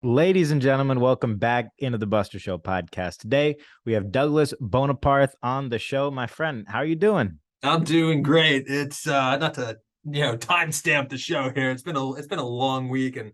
Ladies and gentlemen, welcome back into the Buster Show podcast. Today we have Douglas Boneparth on the show. My friend, how are you doing? I'm doing great. It's not to timestamp the show here. It's been a long week, and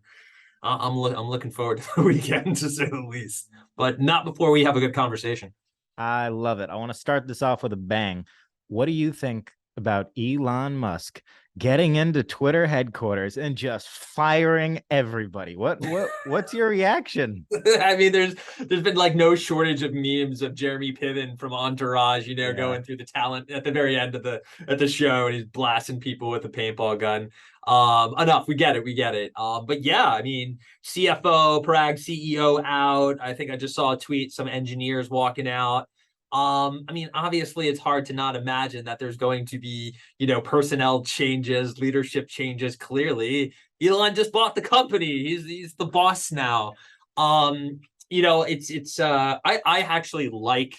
I'm looking forward to the weekend to say the least. But not before we have a good conversation. I love it. I want to start this off with a bang. What do you think about Elon Musk getting into Twitter headquarters and just firing everybody? What's your reaction? I mean, there's been like no shortage of memes of Jeremy Piven from Entourage, Yeah. going through the talent at the very end of the show, and he's blasting people with a paintball gun. Enough. We get it. But yeah, I mean, CFO, Prague CEO out. I think I just saw a tweet, some engineers walking out. I mean, obviously, it's hard to not imagine that there's going to be, personnel changes, leadership changes. Clearly, Elon just bought the company. He's the boss now. I actually like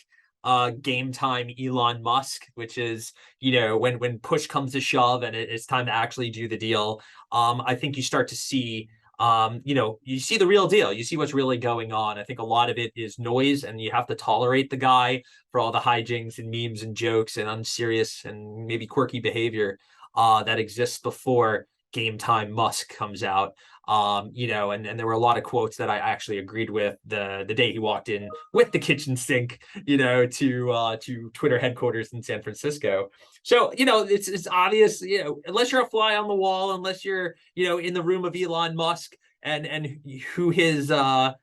game time Elon Musk, which is, when push comes to shove and it's time to actually do the deal. I think you start to see you see the real deal. You see what's really going on. I think a lot of it is noise, and you have to tolerate the guy for all the hijinks and memes and jokes and unserious and maybe quirky behavior that exists before Game Time Musk comes out. And there were a lot of quotes that I actually agreed with the day he walked in with the kitchen sink, to Twitter headquarters in San Francisco. So, it's obvious, unless you're a fly on the wall, unless you're, in the room of Elon Musk and who his I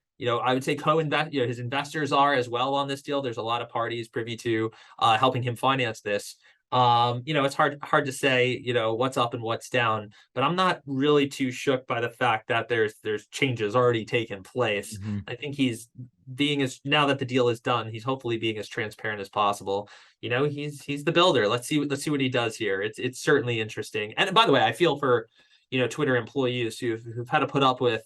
would say co-invest, his investors are as well on this deal. There's a lot of parties privy to helping him finance this. It's hard to say, what's up and what's down, but I'm not really too shook by the fact that there's changes already taken place. Mhm. I think he's being as now that the deal is done, he's hopefully being as transparent as possible. He's the builder. Let's see what he does here. It's certainly interesting. And by the way, I feel for, Twitter employees who've had to put up with,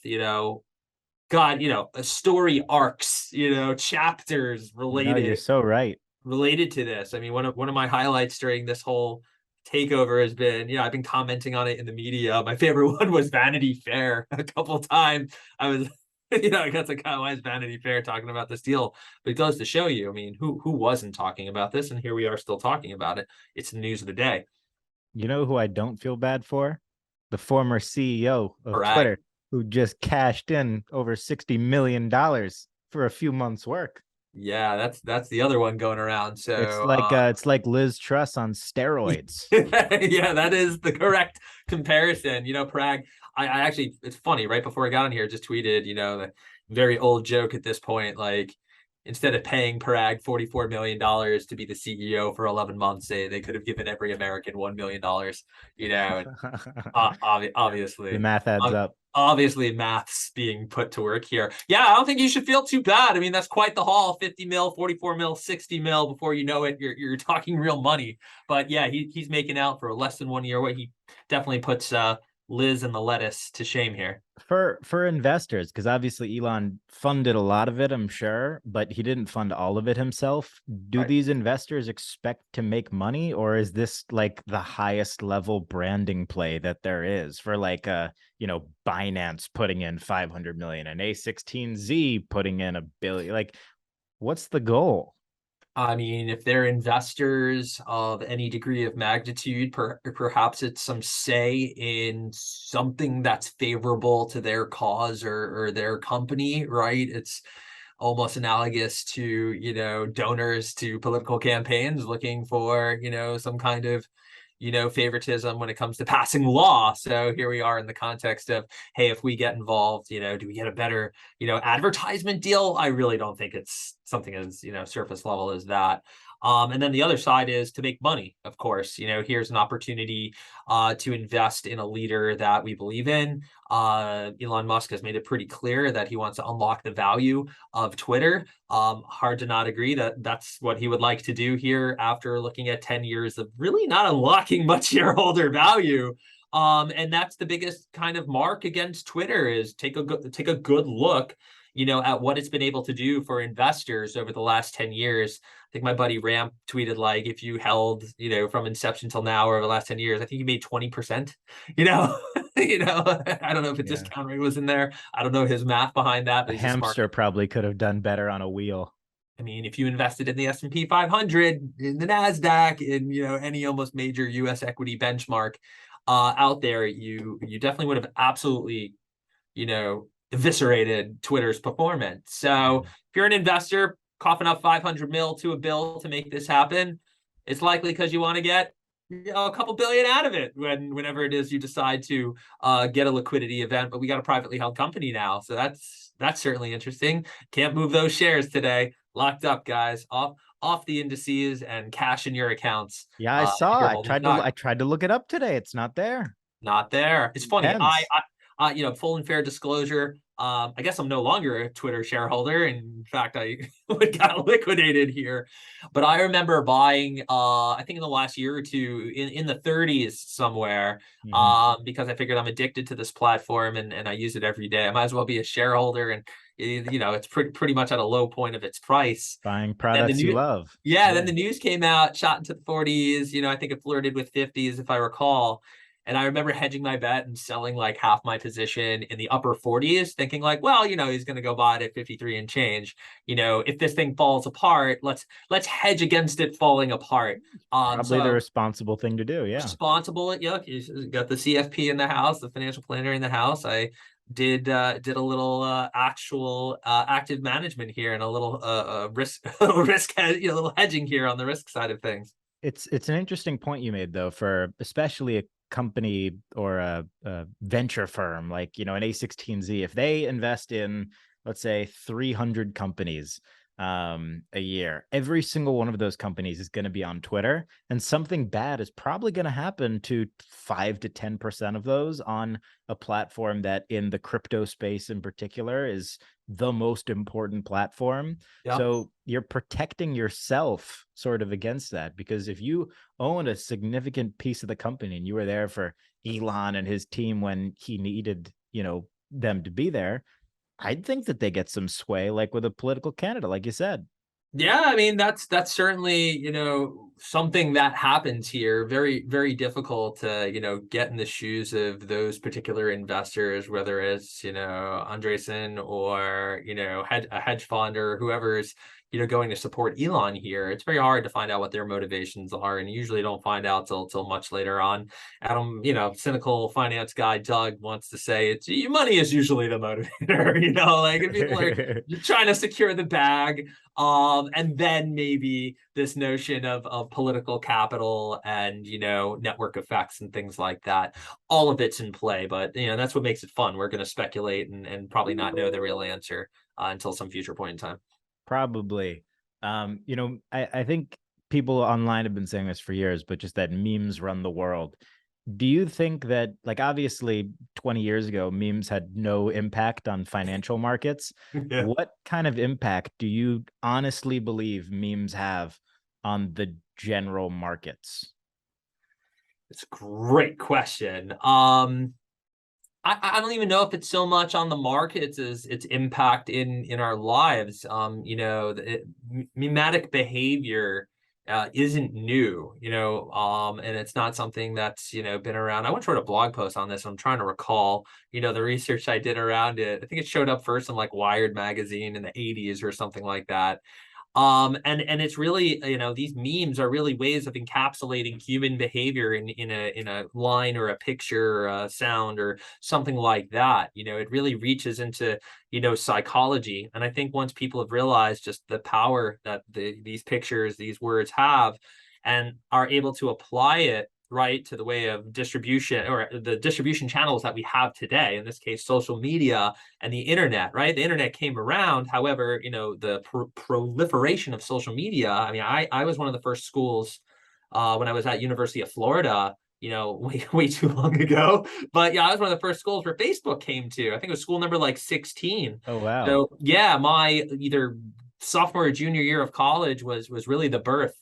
God, story arcs, chapters No, you're so right. related to this. I mean, one of my highlights during this whole takeover has been, I've been commenting on it in the media. My favorite one was Vanity Fair. A couple times I was, I got to kind of, why is Vanity Fair talking about this deal? But it goes to show you, I mean, who wasn't talking about this, and here we are still talking about it. It's the news of the day. You know who I don't feel bad for? The former CEO of Brag. Twitter, who just cashed in over $60 million for a few months' work. Yeah, that's the other one going around. So It's like Liz Truss on steroids. yeah, that is the correct comparison. Prague. I actually, it's funny. Right before I got on here, just tweeted, the very old joke at this point. Like, instead of paying Parag $44 million to be the CEO for 11 months, they could have given every American $1 million. And The obviously, math adds up. obviously, maths being put to work here. Yeah, I don't think you should feel too bad. I mean, that's quite the haul: 50 mil, 44 mil, 60 mil. Before you know it, you're talking real money. But yeah, he's making out for less than 1 year. What he definitely puts Liz and the lettuce to shame here. For investors, because obviously Elon funded a lot of it, I'm sure, but he didn't fund all of it himself. Do Right. these investors expect to make money, or is this like the highest level branding play that there is for like Binance putting in 500 million and A16Z putting in $1 billion? Like, what's the goal? I mean, if they're investors of any degree of magnitude, perhaps it's some say in something that's favorable to their cause or their company, right? It's almost analogous to, donors to political campaigns looking for, some kind of, favoritism when it comes to passing law. So here we are in the context of, hey, if we get involved, do we get a better, advertisement deal? I really don't think it's something as, surface level as that. And then the other side is to make money, of course. Here's an opportunity to invest in a leader that we believe in. Elon Musk has made it pretty clear that he wants to unlock the value of Twitter. Hard to not agree that that's what he would like to do here after looking at 10 years of really not unlocking much shareholder value. And that's the biggest kind of mark against Twitter is take a good look, at what it's been able to do for investors over the last 10 years. I think my buddy Ramp tweeted, like, if you held, from inception till now or over the last 10 years, I think you made 20%, you know? I don't know if a Yeah. discount rate was in there. I don't know his math behind that, A but he's a smart. hamster probably could have done better on a wheel. I mean, if you invested in the S&P 500, in the Nasdaq, in any almost major U.S. equity benchmark out there, you definitely would have absolutely eviscerated Twitter's performance. So Yeah. if you're an investor coughing up 500 mil to a bill to make this happen, it's likely because you want to get a couple billion out of it whenever it is you decide to get a liquidity event. But we got a privately held company now, so that's certainly interesting. Can't move those shares today. Locked up, guys. Off the indices and cash in your accounts. Yeah, I If saw. you're I holding tried to stock. I tried to look it up today. It's not there. Not there. It's funny. Intense. Full and fair disclosure. I guess I'm no longer a Twitter shareholder. In fact, I got liquidated here. But I remember buying, I think in the last year or two, in the 30s somewhere, Hmm. because I figured I'm addicted to this platform and I use it every day. I might as well be a shareholder, and it's pretty much at a low point of its price. Buying Then the products you new, love. yeah, then Yeah. the news came out, shot into the 40s. I think it flirted with 50s, if I recall. And I remember hedging my bet and selling like half my position in the upper 40s, thinking like, well, he's going to go buy it at 53 and change. If this thing falls apart, let's hedge against it falling apart. Probably the So responsible thing to do. Yeah. responsible, you got the CFP in the house, the financial planner in the house. I did a little actual active management here and a little risk risk little hedging here on the risk side of things. It's an interesting point you made though, for especially a company or a venture firm like an A16Z. If they invest in, let's say, 300 companies a year, every single one of those companies is going to be on Twitter, and something bad is probably going to happen to 5 to 10% of those on a platform that, in the crypto space in particular, is the most important platform. Yeah. So you're protecting yourself sort of against that, because if you own a significant piece of the company and you were there for Elon and his team when he needed, them to be there, I'd think that they get some sway, like with a political candidate, like you said. Yeah, I mean that's certainly, something that happens here. Very, very difficult to, get in the shoes of those particular investors, whether it's, Andreessen or, a hedge fund or whoever's, going to support Elon here. It's very hard to find out what their motivations are, and you usually don't find out till much later on. Adam, cynical finance guy Doug wants to say it's money is usually the motivator, like if people are trying to secure the bag. And then maybe this notion of political capital and network effects and things like that. All of it's in play, but that's what makes it fun. We're going to speculate and probably not know the real answer until some future point in time. Probably. I think people online have been saying this for years, but just that memes run the world. Do you think that, like, obviously 20 years ago, memes had no impact on financial markets? Yeah. What kind of impact do you honestly believe memes have on the general markets? It's a great question. I don't even know if it's so much on the markets as its impact in our lives. Mimetic behavior isn't new, and it's not something that's been around. I once wrote a blog post on this. I'm trying to recall, the research I did around it. I think it showed up first in like Wired magazine in the 80s or something like that. And it's really, these memes are really ways of encapsulating human behavior in a line or a picture or a sound or something like that. It really reaches into psychology. And I think once people have realized just the power that these pictures, these words have, and are able to apply it right to the way of distribution, or the distribution channels that we have today, in this case social media and the internet. Right, the internet came around, however, the proliferation of social media. I mean, I was one of the first schools when I was at University of Florida, way too long ago. But yeah, I was one of the first schools where Facebook came to. I think it was school number like 16. Oh, wow. So yeah, my either sophomore or junior year of college was really the birth.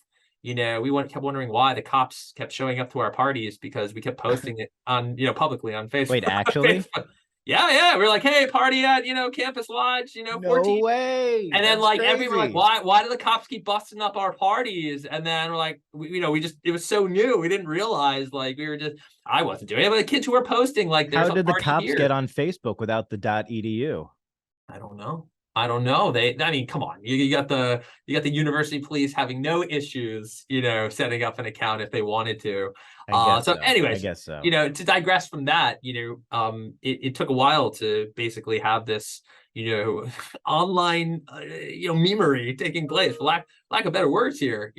Kept wondering why the cops kept showing up to our parties, because we kept posting it on, publicly on Wait, Facebook. actually? Facebook. Yeah, yeah. We're like, hey, party at, Campus Lodge, No 14. way. And then That's like everyone like, crazy. why do the cops keep busting up our parties? And then we're like, we just it was so new. We didn't realize like we were just I wasn't doing it, but the kids who were posting like there's How a did the party cops get here. on Facebook without the .edu? I don't know. I don't know. I mean, come on. You got the university police having no issues, setting up an account if they wanted to. I guess So so. I anyways, guess so. to digress from that, it took a while to basically have this, online, memery taking place, for lack of better words here.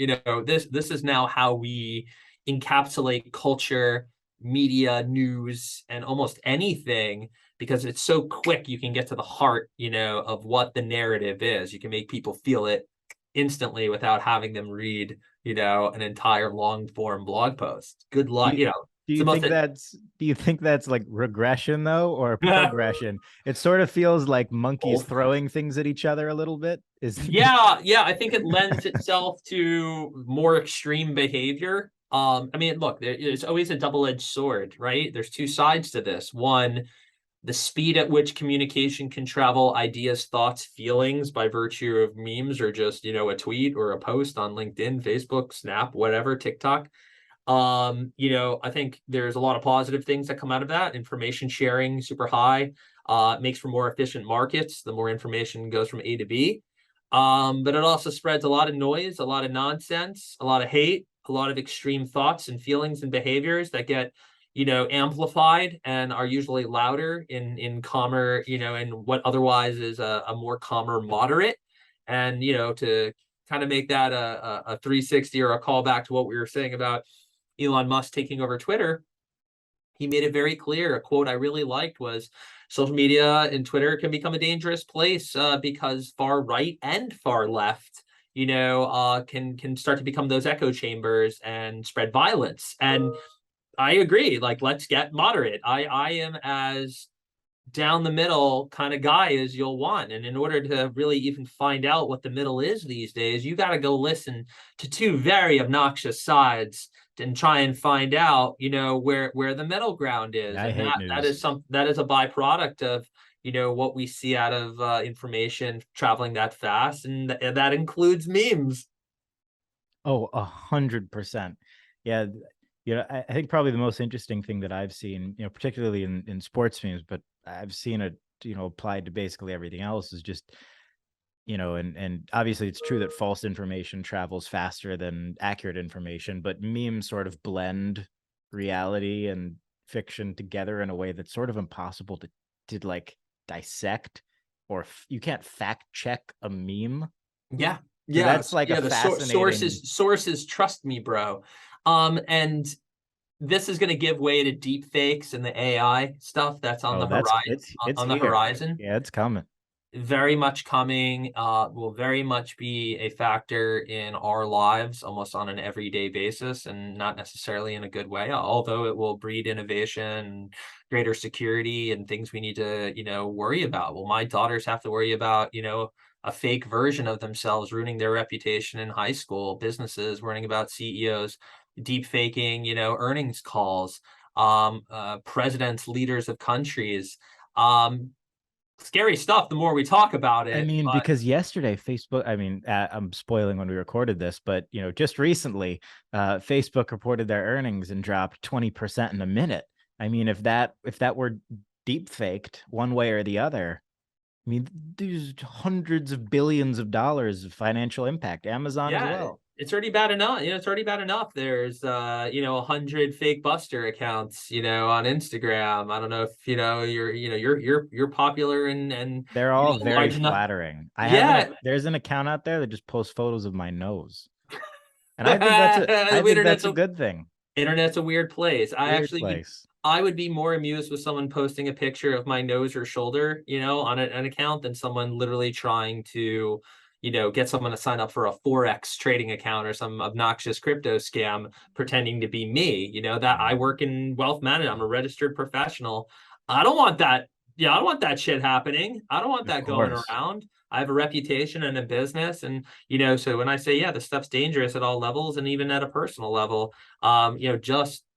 This is now how we encapsulate culture, media, news, and almost anything because it's so quick. You can get to the heart, of what the narrative is. You can make people feel it instantly without having them read, an entire long form blog post. Good Do luck. you, do It's the you most. think that's like regression though, or progression? It sort of feels like monkeys Both. throwing things at each other a little bit. Is Yeah, yeah. I think it lends itself to more extreme behavior. I mean, look, it's always a double-edged sword, right? There's two sides to this. One, the speed at which communication can travel ideas, thoughts, feelings by virtue of memes or just, a tweet or a post on LinkedIn, Facebook, Snap, whatever, TikTok. I think there's a lot of positive things that come out of that. Information sharing super high, makes for more efficient markets. The more information goes from A to B. But it also spreads a lot of noise, a lot of nonsense, a lot of hate, a lot of extreme thoughts and feelings and behaviors that get, amplified and are usually louder in calmer, in what otherwise is a more calmer moderate. And, to kind of make that a 360 or a callback to what we were saying about Elon Musk taking over Twitter, he made it very clear. A quote I really liked was, social media and Twitter can become a dangerous place because far right and far left, can start to become those echo chambers and spread violence. And I agree. Like, let's get moderate. I am as down the middle kind of guy as you'll want. And in order to really even find out what the middle is these days, you got to go listen to two very obnoxious sides and try and find out, where the middle ground is. I And hate that is news. that is a byproduct of, what we see out of information traveling that fast, and that includes memes. Oh, 100%. Yeah, I think probably the most interesting thing that I've seen, particularly in sports memes, but I've seen it, applied to basically everything else is just, and obviously it's true that false information travels faster than accurate information, but memes sort of blend reality and fiction together in a way that's sort of impossible to like dissect, or you can't fact check a meme. Yeah, So yeah, that's like a yeah. The fascinating. sources trust me, bro. And this is going to give way to deep fakes and the AI stuff that's on Oh, the horizon. it's On the here. horizon, Yeah, it's coming. very much coming. Will very much be a factor in our lives, almost on an everyday basis, and not necessarily in a good way. Although it will breed innovation, greater security, and things we need to, worry about. Well, my daughters have to worry about, a fake version of themselves ruining their reputation in high school. Businesses worrying about CEOs deep faking, earnings calls, presidents, leaders of countries. Scary stuff the more we talk about I it, mean, but because yesterday Facebook, I mean, I'm spoiling when we recorded this, but just recently, Facebook reported their earnings and dropped 20% in a minute. I mean, if that were deep faked one way or the other, I mean, there's hundreds of billions of dollars of financial impact. Amazon as yeah, well. it's already bad enough. It's already bad enough. There's 100 fake Buster accounts, on Instagram. I don't know if you're popular and They're all very large enough. flattering. Yeah. There's an account out there that just posts photos of my nose. And I The think that's internet's a a good thing. Internet's a weird place. Weird place. I would be more amused with someone posting a picture of my nose or shoulder, on an account than someone literally trying to, get someone to sign up for a Forex trading account or some obnoxious crypto scam pretending to be me. That I Mm, work in wealth management. I'm a registered professional. I don't want that. Yeah, I don't want that shit happening. I don't want of that going course. around. I have a reputation and a business. And, so when I say, yeah, this stuff's dangerous at all levels and even at a personal level,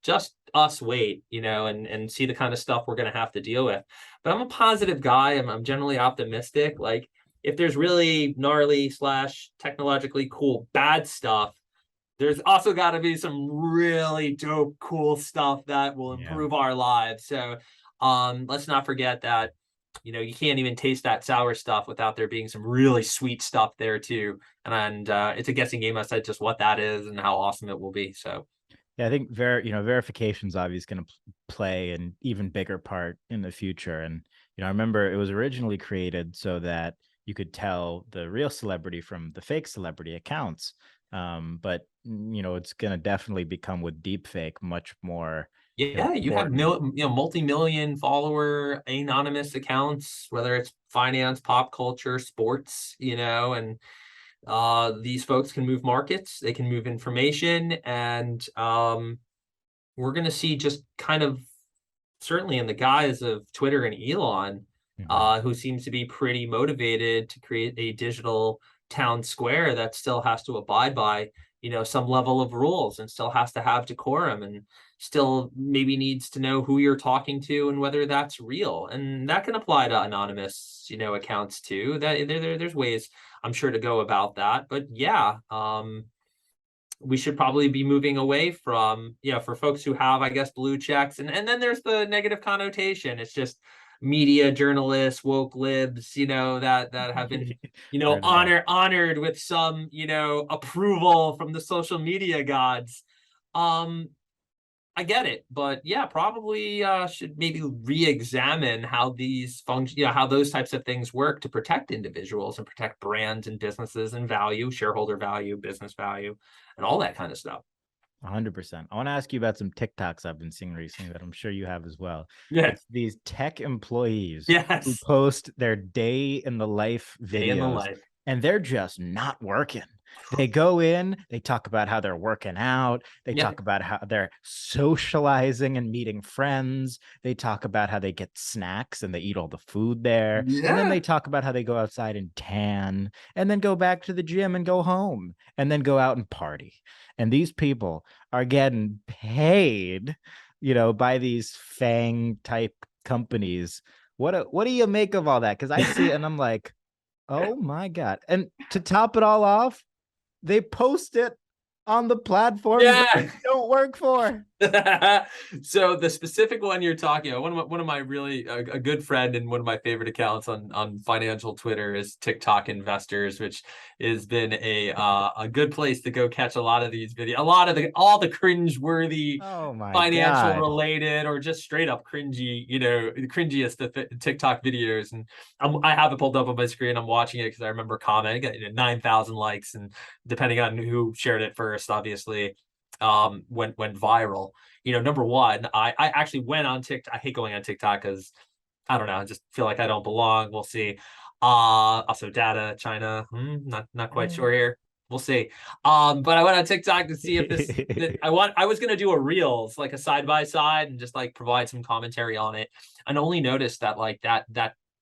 just us wait, and see the kind of stuff we're going to have to deal with. but I'm a positive guy. I'm generally optimistic. Like if there's really gnarly slash technologically cool bad stuff, there's also got to be some really dope, cool stuff that will Yeah. improve our lives. So let's not forget that, you can't even taste that sour stuff without there being some really sweet stuff there too. And it's a guessing game as to just what that is and how awesome it will be. So Yeah, I think verification's obviously going to play an even bigger part in the future. And I remember it was originally created so that you could tell the real celebrity from the fake celebrity accounts. But it's going to definitely become with deepfake much more yeah, you have important. multi-million follower anonymous accounts, whether it's finance, pop culture, sports, and these folks can move markets, they can move information, and we're going to see just kind of certainly in the guise of Twitter and Elon, Mhm. who seems to be pretty motivated to create a digital town square that still has to abide by, some level of rules and still has to have decorum and still maybe needs to know who you're talking to and whether that's real. And that can apply to anonymous, accounts too. There's ways I'm sure to go about that. But yeah, we should probably be moving away from, for folks who have, I guess, blue checks. And then there's the negative connotation. It's just media journalists, woke libs, that have been, Heard it all. honored with some, approval from the social media gods. Um, I get it, but yeah, probably should maybe re-examine how these function, how those types of things work to protect individuals and protect brands and businesses and value, shareholder value, business value, and all that kind of stuff. 100%. I want to ask you about some TikToks I've been seeing recently that I'm sure you have as well. Yeah. It's these tech employees who Yes. post their day in the life Day in the videos, life. and they're just not working. They go in, they talk about how they're working out, they Yeah. talk about how they're socializing and meeting friends, they talk about how they get snacks and they eat all the food there, and then Yeah. they talk about how they go outside and tan, and then go back to the gym and go home, and then go out and party. And these people are getting paid, by these FANG type companies. What do you make of all that? Because I see it and I'm like, oh my God. And to top it all off, they post it on the platforms that Yeah. they don't work for. So the specific one you're talking about, one of my really a good friend and one of my favorite accounts on financial Twitter is TikTok Investors, which has been a good place to go catch a lot of these videos, a lot of all the cringe-worthy Oh my financial God. related or just straight up cringy, the cringiest of TikTok videos. And I have it pulled up on my screen. I'm watching it because I remember commenting, 9,000 likes, and depending on who shared it first, obviously went viral. Number one, I actually went on TikTok. I hate going on TikTok because I don't know, I just feel like I don't belong. We'll see. Also data, China, not quite Mm. sure here. We'll see. But I went on TikTok to see if I was gonna do a reels, like a side by side, and just like provide some commentary on it, and only noticed that like that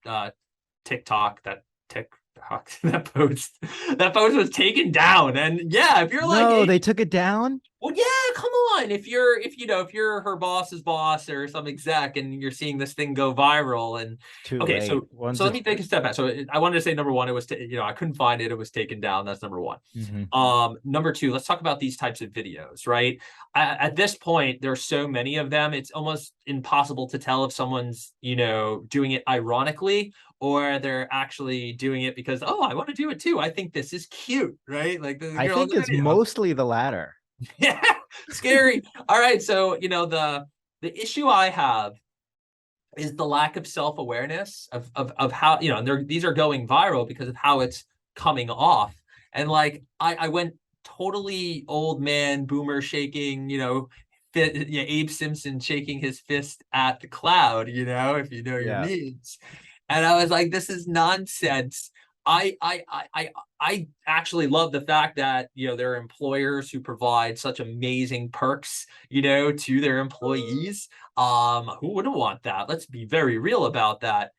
uh TikTok, that TikTok, that post was taken down. And yeah, if you're like, No, hey, they took it down. well, yeah, come on. If you're her boss's boss or some exec and you're seeing this thing go viral, and Too okay, late. so Once let it's me take a step back. So I wanted to say number one, it was I couldn't find it. It was taken down. That's number one. Mhm. Number two, let's talk about these types of videos, right? At this point, there's so many of them. It's almost impossible to tell if someone's, doing it ironically or they're actually doing it because, oh, I want to do it too. I think this is cute, right? Like the I girl in think the it's video. mostly the latter. Yeah, scary. All right, so the issue I have is the lack of self-awareness of how, and these are going viral because of how it's coming off. And like I went totally old man boomer shaking, Abe Simpson shaking his fist at the cloud, if you know your Yeah. memes. And I was like, this is nonsense. I actually love the fact that there are employers who provide such amazing perks, to their employees. Who wouldn't want that? Let's be very real about that.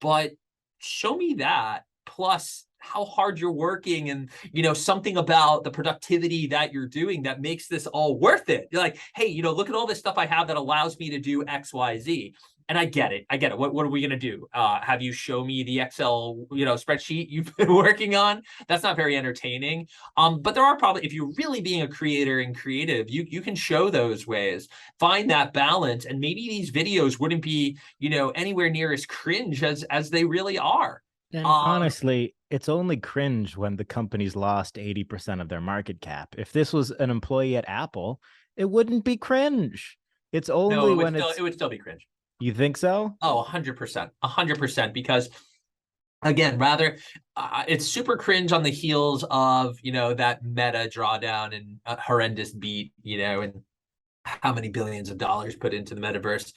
But show me that plus how hard you're working and something about the productivity that you're doing that makes this all worth it. You're like, hey, look at all this stuff I have that allows me to do XYZ. and I get it. I get it. What are we gonna do? Have you show me the Excel, spreadsheet you've been working on? That's not very entertaining. But there are probably, if you're really being a creator and creative, you can show those ways, find that balance, and maybe these videos wouldn't be, anywhere near as cringe as they really are. And Um, honestly, it's only cringe when the company's lost 80% of their market cap. If this was an employee at Apple, it wouldn't be cringe. It's no, only when it would still be cringe. you think so? Oh, 100%, 100%, because again, rather, it's super cringe on the heels of, that meta drawdown and a horrendous beat, and how many billions of dollars put into the metaverse.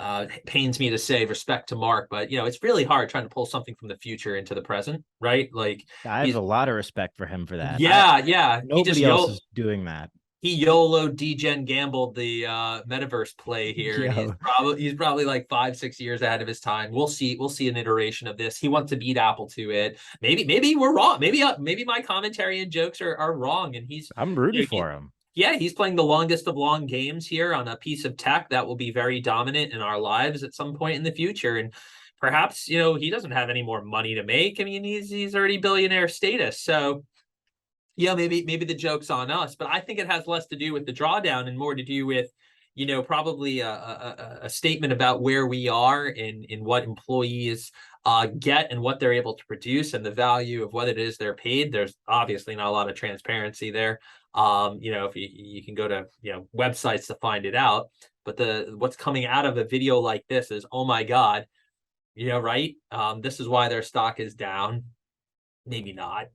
It pains me to say respect to Mark, but it's really hard trying to pull something from the future into the present, right? Like I have he's a lot of respect for him for that. I yeah, yeah. Nobody else is doing that. He YOLO degen gambled the metaverse play here, and Yo, he's probably like 5, 6 years ahead of his time. We'll see an iteration of this. He wants to beat Apple to it. Maybe we're wrong. Maybe my commentary and jokes are wrong, and he's I'm rooting you know, for him. yeah, he's playing the longest of long games here on a piece of tech that will be very dominant in our lives at some point in the future. And perhaps, he doesn't have any more money to make. I mean, he's already billionaire status. So yeah, maybe the joke's on us, but I think it has less to do with the drawdown and more to do with, probably a statement about where we are in what employees get and what they're able to produce and the value of what it is they're paid. There's obviously not a lot of transparency there. If you can go to websites to find it out, but what's coming out of a video like this is, oh my God, right? This is why their stock is down. Maybe not,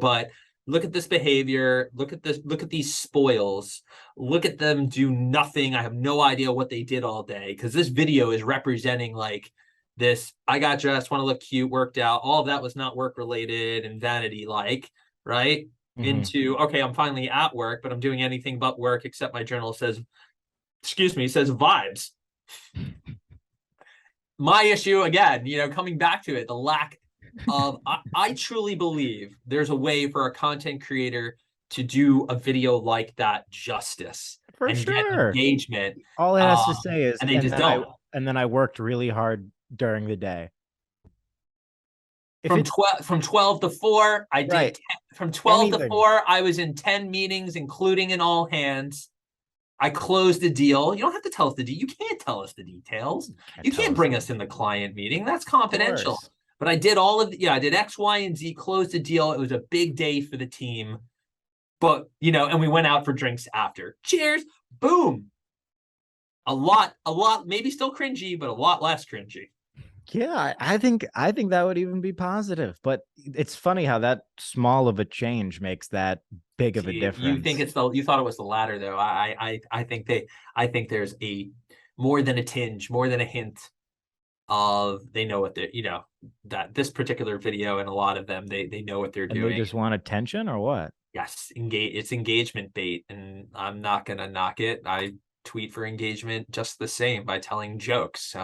but look at this behavior, look at these spoils, look at them do nothing. I have no idea what they did all day, because this video is representing like this, I got dressed, want to look cute, worked out, all of that was not work related and vanity like, right? Mhm. Into, okay, I'm finally at work, but I'm doing anything but work, except my journal says, says vibes. My issue again, coming back to it, the lack of, I truly believe there's a way for a content creator to do a video like that justice For and get sure. engagement. All it has to say is, And they just don't. and then I worked really hard during the day. If From it's 12 to 4, I did right, from 12 to anything 4, I was in 10 meetings, including an all hands. I closed the deal. You don't have to tell us the deal. You can't tell us the details. can't You tell can't us bring the us in the details. client meeting. That's Of confidential. course. But I did I did X, Y, and Z, closed the deal. It was a big day for the team. But, and we went out for drinks after. Cheers. Boom. A lot, maybe still cringy, but a lot less cringy. Yeah, I think that would even be positive. But it's funny how that small of a change makes that big of a You think difference. you thought it was the latter though. I think there's a more than a tinge, more than a hint of they know what they're, that this particular video and a lot of them, they know what they're And they doing. just want attention or what? Yes, it's engagement bait, and I'm not gonna knock it. I tweet for engagement just the same by telling jokes.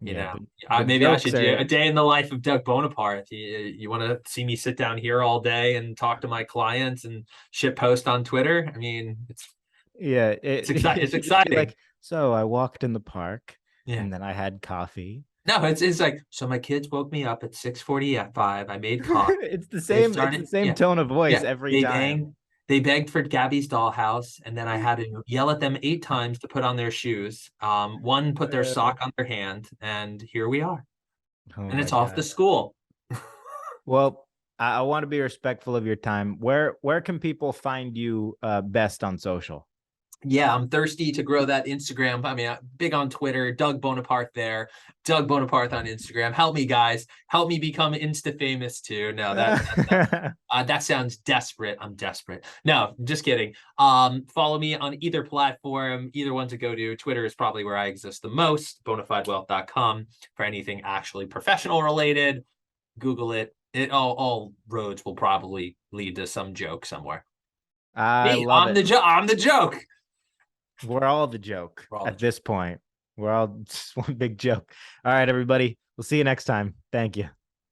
You Yeah, know, but maybe I jokes should do are a day in the life of Doug Boneparth. You want to see me sit down here all day and talk to my clients and shit post on Twitter? I mean, yeah, it's it should just be exciting. like, so I walked in the park Yeah. and then I had coffee. No, it's like, so my kids woke me up at 6:45. I made coffee. It's They it's the started, same yeah, tone of voice yeah. every time. They begged for Gabby's dollhouse, and then I had to yell at them 8 times to put on their shoes. One put their Uh, sock on their hand, and here we are. oh And my it's off to God. school. Well, I want to be respectful of your time. Where can people find you best on social? Yeah, I'm thirsty to grow that Instagram. I mean, I'm big on Twitter, Doug Boneparth there, Doug Boneparth on Instagram. Help me, guys. Help me become Insta famous too. No, that sounds desperate. I'm desperate. No, just kidding. Follow me on either platform, either one to go to. Twitter is probably where I exist the most, bonafidewealth.com for anything actually professional related. Google it. All roads will probably lead to some joke somewhere. I Me, love it. I'm the joke. We're all the joke We're all the at joke. this point. We're all just one big joke. All right, everybody. We'll see you next time. Thank you.